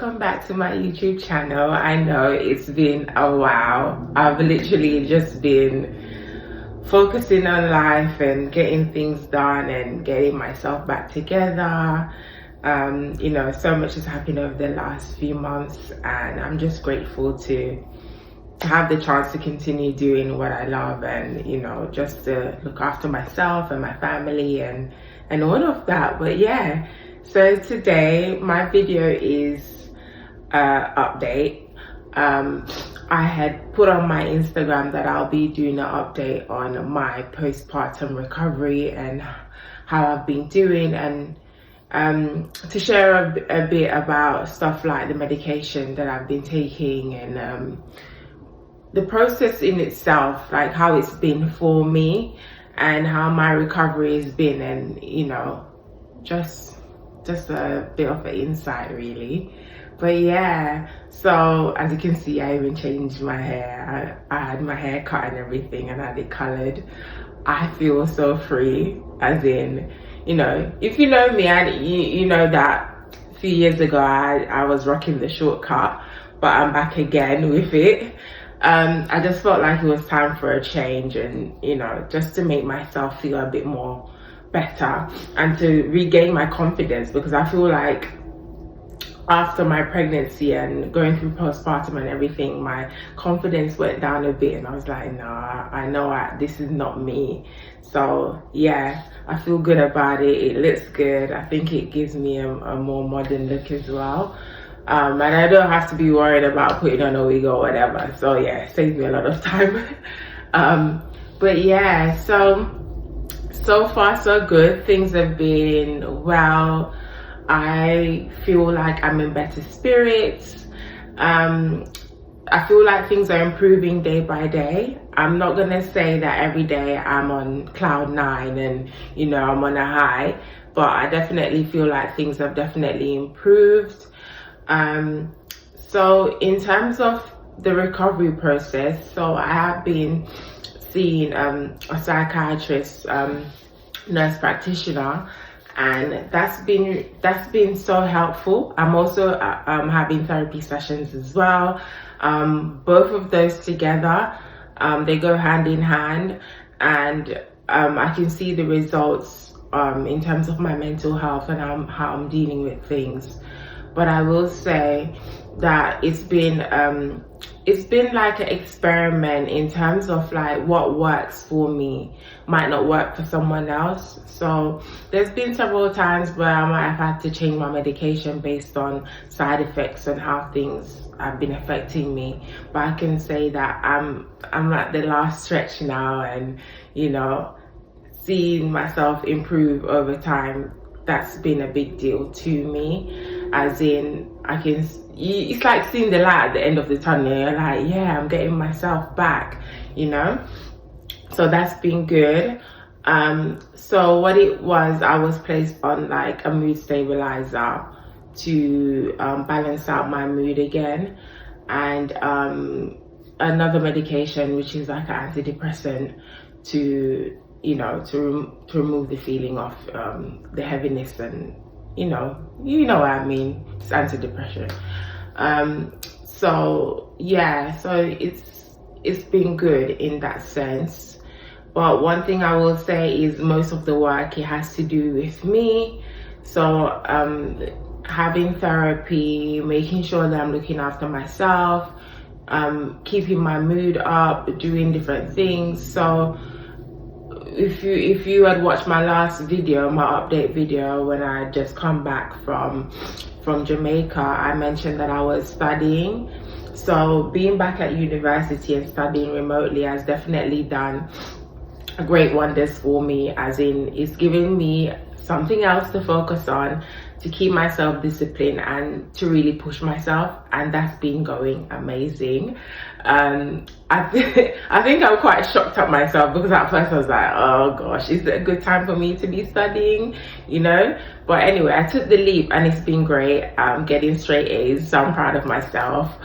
welcome back to my YouTube channel. I know it's been a while. I've literally just been focusing on life and getting things done and getting myself back together. You know, so much has happened over the last few months, and I'm just grateful to have the chance to continue doing what I love, and you know, just to look after myself and my family and all of that. But yeah, so today my video is update. I had put on my Instagram that I'll be doing an update on my postpartum recovery and how I've been doing, and to share a bit about stuff like the medication that I've been taking and the process in itself, like how it's been for me and how my recovery has been, and you know, just a bit of an insight really. But yeah, so as you can see, I even changed my hair. I had my hair cut and everything, and I had it colored. I feel so free, as in, you know, if you know me, you know that a few years ago I was rocking the shortcut, but I'm back again with it. I just felt like it was time for a change, and you know, just to make myself feel a bit more better and to regain my confidence, because I feel like after my pregnancy and going through postpartum and everything, my confidence went down a bit, and I was like, nah, I know this is not me. So yeah, I feel good about it. It looks good. I think it gives me a more modern look as well. And I don't have to be worried about putting on a wig or whatever. So yeah, it saves me a lot of time. But yeah, so far so good. Things have been well. I feel like I'm in better spirits. I feel like things are improving day by day. I'm not gonna say that every day I'm on cloud 9 and you know, I'm on a high, but I definitely feel like things have definitely improved. So in terms of the recovery process, so I have been seeing a psychiatrist, nurse practitioner, and that's been so helpful. I'm also having therapy sessions as well. Both of those together, they go hand in hand, and I can see the results in terms of my mental health and how I'm dealing with things. But I will say that it's been like an experiment in terms of like what works for me might not work for someone else. So there's been several times where I might have had to change my medication based on side effects and how things have been affecting me. But I can say that I'm at the last stretch now, and you know, seeing myself improve over time, that's been a big deal to me. As in, it's like seeing the light at the end of the tunnel. You're like, yeah, I'm getting myself back, you know. So that's been good. So what it was, I was placed on like a mood stabilizer to balance out my mood again, and another medication which is like an antidepressant to, you know, to remove the feeling of the heaviness, and you know what I mean. It's antidepressant. So yeah, so it's been good in that sense. But one thing I will say is most of the work, it has to do with me. So having therapy, making sure that I'm looking after myself, keeping my mood up, doing different things. So if you had watched my last video, my update video, when I had just come back from Jamaica, I mentioned that I was studying. So being back at university and studying remotely has definitely done great wonders for me, as in it's giving me something else to focus on, to keep myself disciplined and to really push myself, and that's been going amazing. I think I'm quite shocked at myself, because at first I was like, oh gosh, is it a good time for me to be studying, you know? But anyway, I took the leap and it's been great. Getting straight A's, so I'm proud of myself.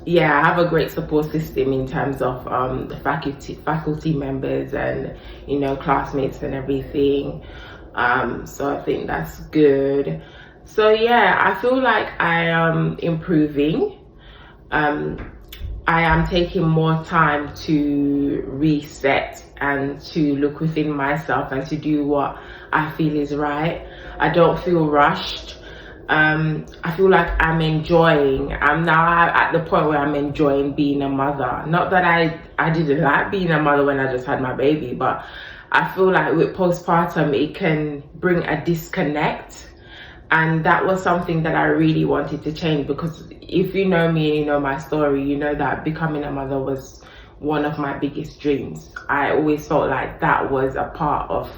Yeah, I have a great support system in terms of the faculty members and, you know, classmates and everything. So I think that's good. So yeah, I feel like I am improving. I am taking more time to reset and to look within myself and to do what I feel is right. I don't feel rushed. I feel like I'm now at the point where I'm enjoying being a mother. Not that I didn't like being a mother when I just had my baby, but I feel like with postpartum, it can bring a disconnect. And that was something that I really wanted to change, because if you know me and you know my story, you know that becoming a mother was one of my biggest dreams. I always felt like that was a part of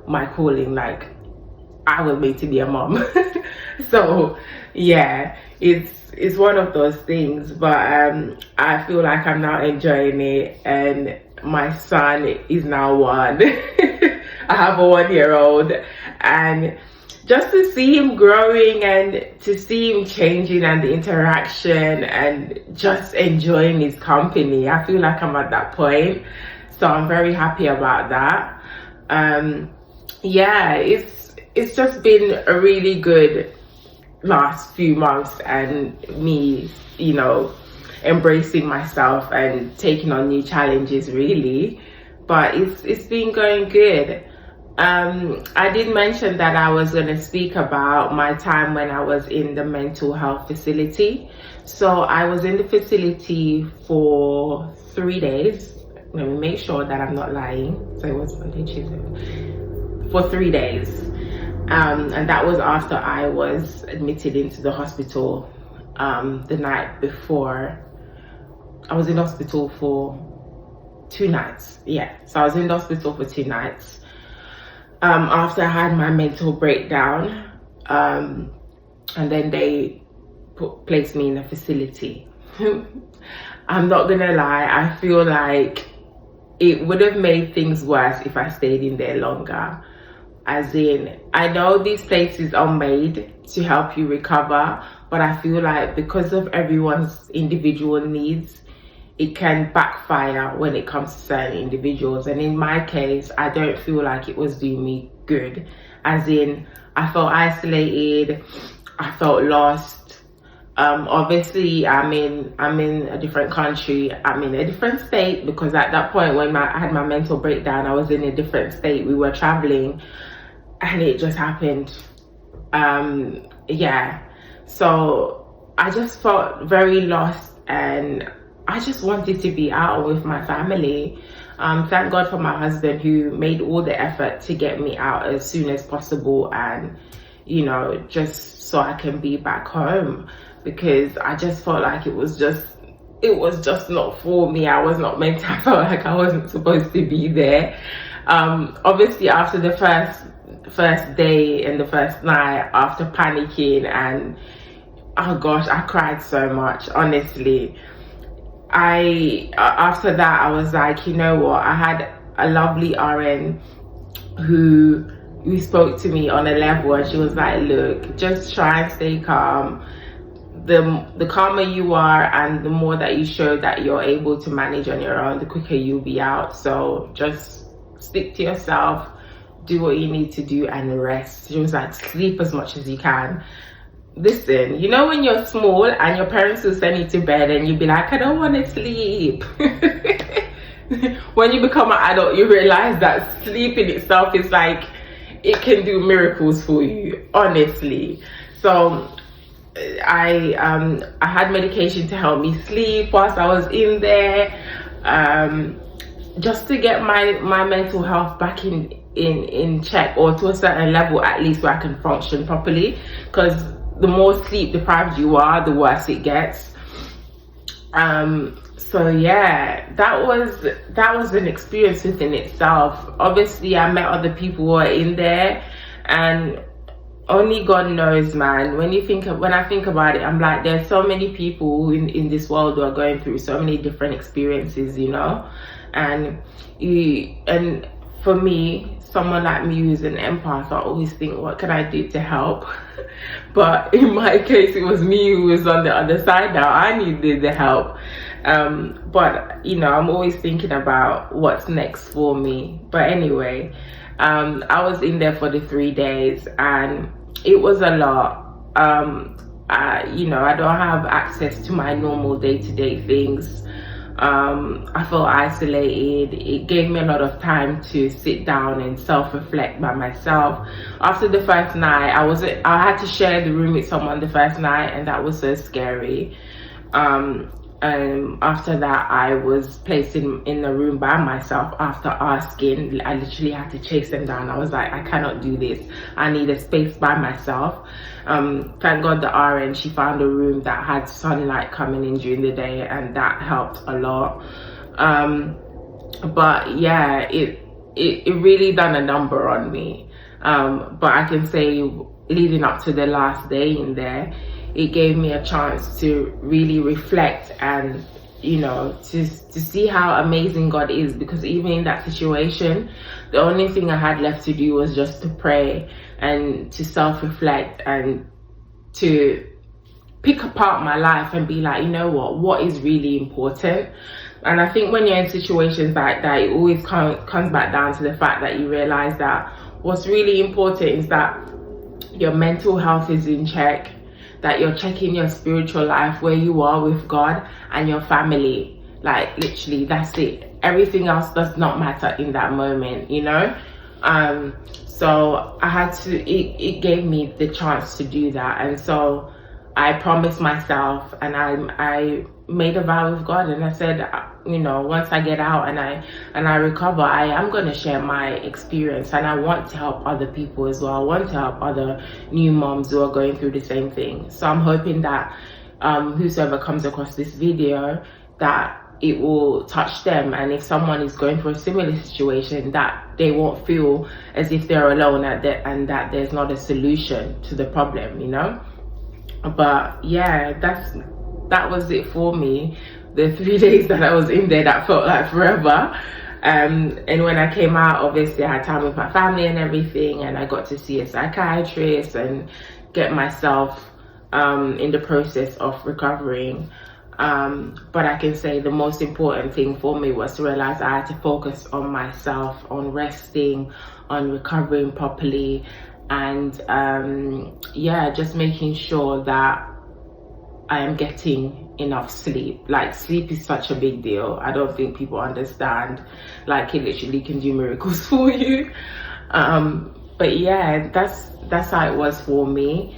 my calling, like I was made to be a mom. So yeah, it's one of those things, but I feel like I'm now enjoying it, and my son is now 1. I have a 1-year-old, and just to see him growing and to see him changing and the interaction and just enjoying his company, I feel like I'm at that point. So I'm very happy about that. Yeah, it's just been a really good last few months, and me, you know, embracing myself and taking on new challenges really. But it's been going good. I did mention that I was going to speak about my time when I was in the mental health facility. So I was in the facility for 3 days. Let me make sure that I'm not lying. So it was Monday, Tuesday. For 3 days. And that was after I was admitted into the hospital the night before. I was in hospital for 2 nights. Yeah, so I was in the hospital for 2 nights. After I had my mental breakdown, and then they placed me in a facility. I'm not gonna lie, I feel like it would have made things worse if I stayed in there longer. As in, I know these places are made to help you recover, but I feel like because of everyone's individual needs, it can backfire when it comes to certain individuals. And in my case, I don't feel like it was doing me good. As in, I felt isolated, I felt lost. Obviously, I'm in a different country, I'm in a different state, because at that point when I had my mental breakdown, I was in a different state. We were traveling and it just happened. Yeah, so I just felt very lost, and I just wanted to be out with my family. Thank God for my husband, who made all the effort to get me out as soon as possible, and you know, just so I can be back home, because I just felt like it was just not for me. I was not meant to. I felt like I wasn't supposed to be there. Obviously after the first day and the first night, after panicking, and oh gosh, I cried so much, honestly. After that, I was like, you know what, I had a lovely RN who spoke to me on a level, and she was like, look, just try and stay calm. The calmer you are and the more that you show that you're able to manage on your own, the quicker you'll be out. So just stick to yourself, do what you need to do, and rest. She was like, sleep as much as you can. Listen, you know when you're small and your parents will send you to bed and you'll be like, I don't want to sleep. When you become an adult, you realize that sleep in itself is like, it can do miracles for you, honestly. So I had medication to help me sleep whilst I was in there, just to get my mental health back in check, or to a certain level at least, where I can function properly, because the more sleep deprived you are, the worse it gets. So yeah, that was an experience within itself. Obviously I met other people who are in there, and only God knows, man. When I think about it, I'm like, there's so many people in this world who are going through so many different experiences, you know. And for me, someone like me who's an empath, I always think, what can I do to help? But in my case, it was me who was on the other side now. I needed the help. But you know, I'm always thinking about what's next for me. But anyway, I was in there for the 3 days, and it was a lot. I don't have access to my normal day-to-day things. I felt isolated. It gave me a lot of time to sit down and self-reflect by myself. After the first night, I had to share the room with someone the first night, and that was so scary. After that, I was placed in the room by myself after asking. I literally had to chase them down. I was like, I cannot do this. I need a space by myself. Thank God the RN, she found a room that had sunlight coming in during the day, and that helped a lot. But yeah, it really done a number on me. But I can say, leading up to the last day in there, it gave me a chance to really reflect and, to see how amazing God is. Because even in that situation, the only thing I had left to do was just to pray and to self-reflect and to pick apart my life and be like, you know what is really important? And I think when you're in situations like that, it always comes back down to the fact that you realize that what's really important is that your mental health is in check, that you're checking your spiritual life, where you are with God, and your family. Like, literally, that's it. Everything else does not matter in that moment, so I had to, it gave me the chance to do that. And so I promised myself, and I made a vow with God, and I said, once I get out and I recover, I am going to share my experience, and I want to help other people as well. I want to help other new moms who are going through the same thing. So I'm hoping that whosoever comes across this video, that it will touch them, and if someone is going through a similar situation, that they won't feel as if they're alone and that there's not a solution to the problem, But yeah, that was it for me. The 3 days that I was in there, that felt like forever. And when I came out, obviously I had time with my family and everything, and I got to see a psychiatrist and get myself in the process of recovering. But I can say the most important thing for me was to realize I had to focus on myself, on resting, on recovering properly, and just making sure that I am getting enough sleep. Like, sleep is such a big deal. I don't think people understand. Like, it literally can do miracles for you. But yeah, that's how it was for me.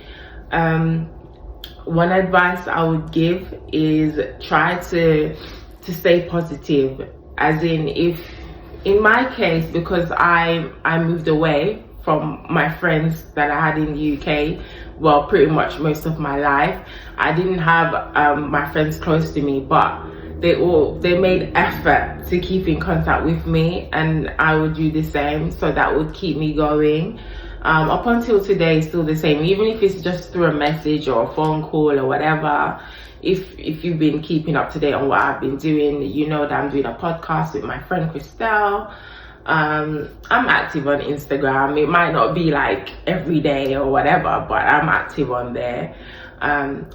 One advice I would give is try to stay positive. As in my case, because I moved away from my friends that I had in the UK, well, pretty much most of my life, I didn't have my friends close to me, but they made effort to keep in contact with me, and I would do the same. So that would keep me going. Up until today, still the same, even if it's just through a message or a phone call or whatever. If you've been keeping up to date on what I've been doing, you know that I'm doing a podcast with my friend Christelle. I'm active on Instagram. It might not be like every day or whatever, but I'm active on there.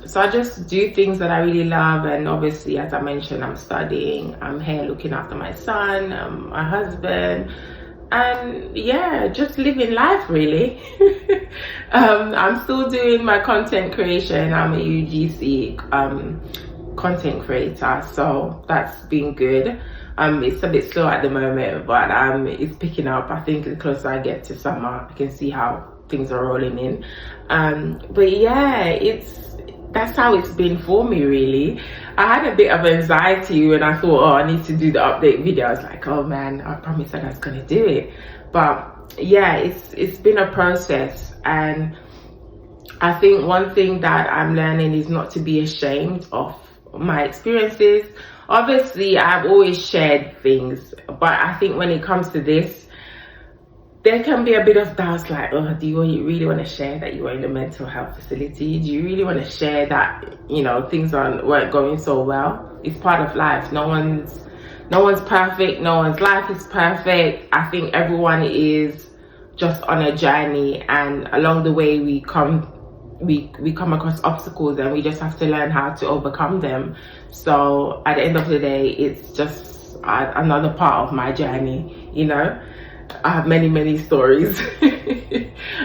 So I just do things that I really love, and obviously, as I mentioned, I'm studying, I'm here looking after my son, my husband, and yeah, just living life really. I'm still doing my content creation. I'm a UGC content creator, so that's been good. It's a bit slow at the moment, but it's picking up. I think the closer I get to summer, I can see how things are rolling in. But yeah, that's how it's been for me really. I had a bit of anxiety when I thought, oh, I need to do the update video. I was like, oh man, I promised that I was gonna do it. But yeah, it's been a process, and I think one thing that I'm learning is not to be ashamed of my experiences. Obviously, I've always shared things, but I think when it comes to this, there can be a bit of doubts, like, oh, do you really want to share that you were in a mental health facility? Do you really want to share that, things weren't going so well? It's part of life. No one's perfect. No one's life is perfect. I think everyone is just on a journey, and along the way we come across obstacles, and we just have to learn how to overcome them. So at the end of the day, it's just another part of my journey, I have many stories.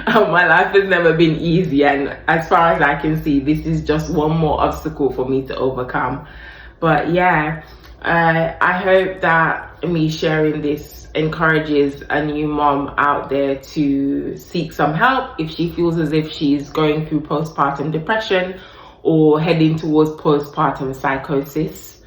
My life has never been easy, and as far as I can see, this is just one more obstacle for me to overcome. But yeah, I hope that me sharing this encourages a new mom out there to seek some help if she feels as if she's going through postpartum depression or heading towards postpartum psychosis.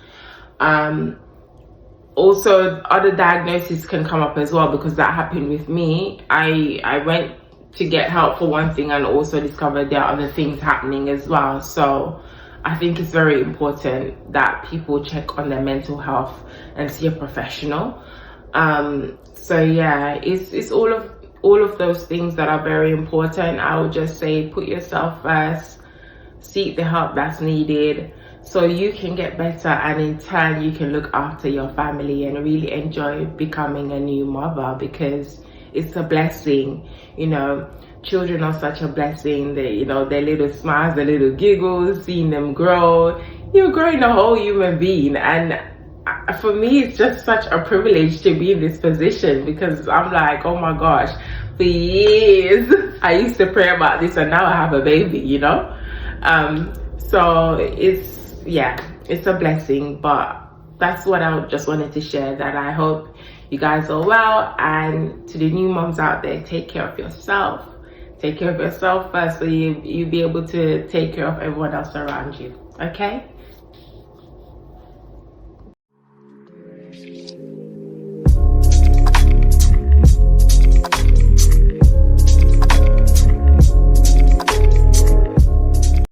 Also, other diagnoses can come up as well, because that happened with me. I went to get help for one thing and also discovered there are other things happening as well. So I think it's very important that people check on their mental health and see a professional. So yeah, it's all of those things that are very important. I would just say put yourself first, seek the help that's needed, so you can get better, and in turn you can look after your family and really enjoy becoming a new mother, because it's a blessing. You know, children are such a blessing. They, you know, their little smiles, their little giggles, seeing them grow, you're growing a whole human being. And for me, it's just such a privilege to be in this position, because I'm like, oh my gosh, for years I used to pray about this, and now I have a baby, you know. So it's a blessing. But that's what I just wanted to share, that I hope you guys are well. And to the new moms out there, take care of yourself. Take care of yourself first, so you'll be able to take care of everyone else around you. Okay?